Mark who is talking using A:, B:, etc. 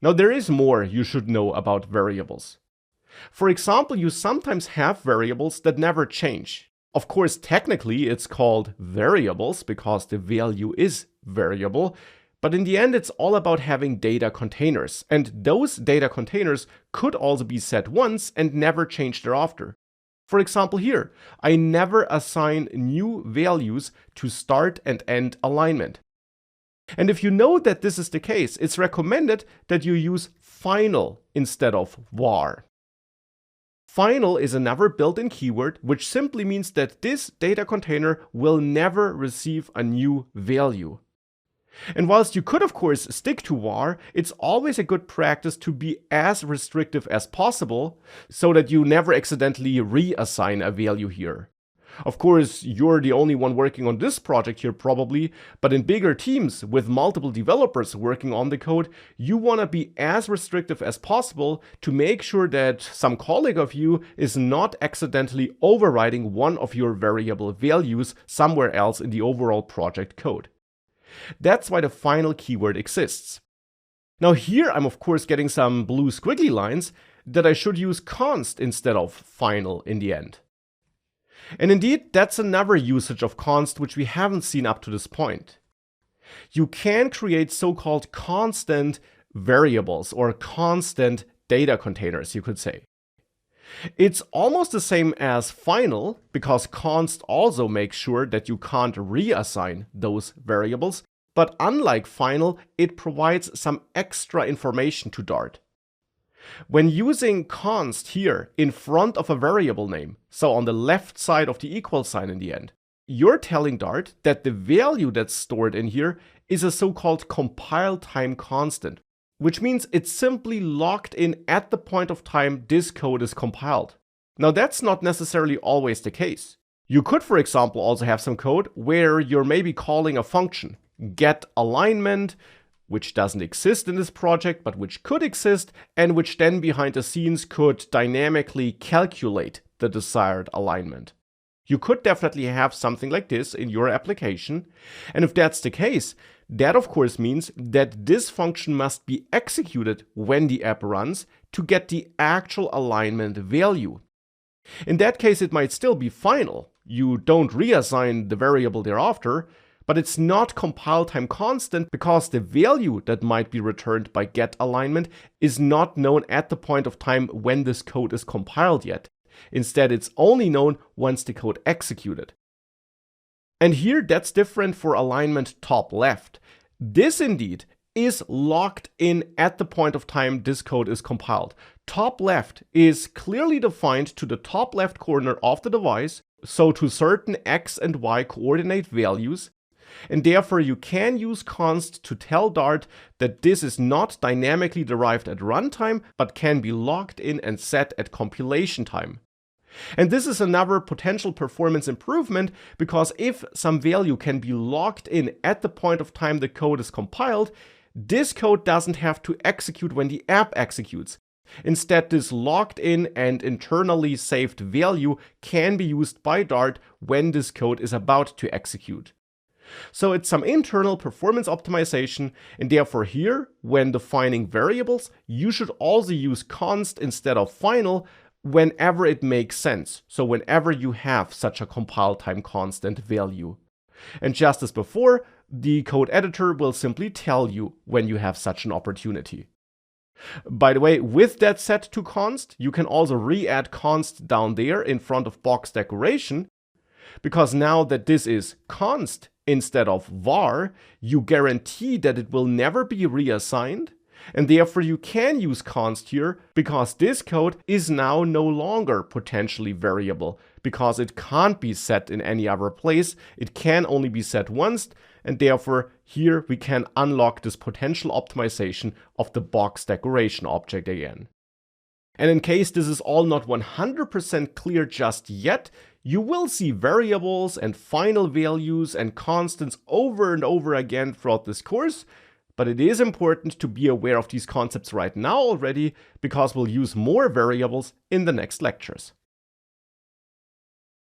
A: Now there is more you should know about variables. For example, you sometimes have variables that never change. Of course, technically it's called variables because the value is variable, but in the end it's all about having data containers, and those data containers could also be set once and never change thereafter. For example here, I never assign new values to start and end alignment. And if you know that this is the case, it's recommended that you use final instead of var. Final is another built-in keyword, which simply means that this data container will never receive a new value. And whilst you could of course stick to var, it's always a good practice to be as restrictive as possible so that you never accidentally reassign a value here. Of course, you're the only one working on this project here probably, but in bigger teams with multiple developers working on the code, you want to be as restrictive as possible to make sure that some colleague of you is not accidentally overriding one of your variable values somewhere else in the overall project code. That's why the final keyword exists. Now here I'm of course getting some blue squiggly lines that I should use const instead of final in the end. And indeed, that's another usage of const which we haven't seen up to this point. You can create so-called constant variables or constant data containers, you could say. It's almost the same as final because const also makes sure that you can't reassign those variables, but unlike final, it provides some extra information to Dart. When using const here in front of a variable name, so on the left side of the equal sign in the end, you're telling Dart that the value that's stored in here is a so-called compile time constant, which means it's simply locked in at the point of time this code is compiled. Now that's not necessarily always the case. You could, for example, also have some code where you're maybe calling a function, getAlignment, which doesn't exist in this project, but which could exist, and which then behind the scenes could dynamically calculate the desired alignment. You could definitely have something like this in your application, and if that's the case, that of course means that this function must be executed when the app runs to get the actual alignment value. In that case, it might still be final. You don't reassign the variable thereafter, but it's not compile time constant because the value that might be returned by getAlignment is not known at the point of time when this code is compiled yet. Instead, it's only known once the code executed. And here that's different for alignment top left. This indeed is locked in at the point of time this code is compiled. Top left is clearly defined to the top left corner of the device, so to certain x and y coordinate values, and therefore you can use const to tell Dart that this is not dynamically derived at runtime, but can be locked in and set at compilation time. And this is another potential performance improvement, because if some value can be locked in at the point of time the code is compiled, this code doesn't have to execute when the app executes. Instead, this locked in and internally saved value can be used by Dart when this code is about to execute. So it's some internal performance optimization, and therefore here, when defining variables, you should also use const instead of final whenever it makes sense. So whenever you have such a compile time constant value. And just as before, the code editor will simply tell you when you have such an opportunity. By the way, with that set to const, you can also re-add const down there in front of box decoration, because now that this is const instead of var, you guarantee that it will never be reassigned, and therefore you can use const here because this code is now no longer potentially variable, because it can't be set in any other place, it can only be set once, and therefore here we can unlock this potential optimization of the box decoration object again. And in case this is all not 100% clear just yet, you will see variables and final values and constants over and over again throughout this course, but it is important to be aware of these concepts right now already, because we'll use more variables in the next lectures.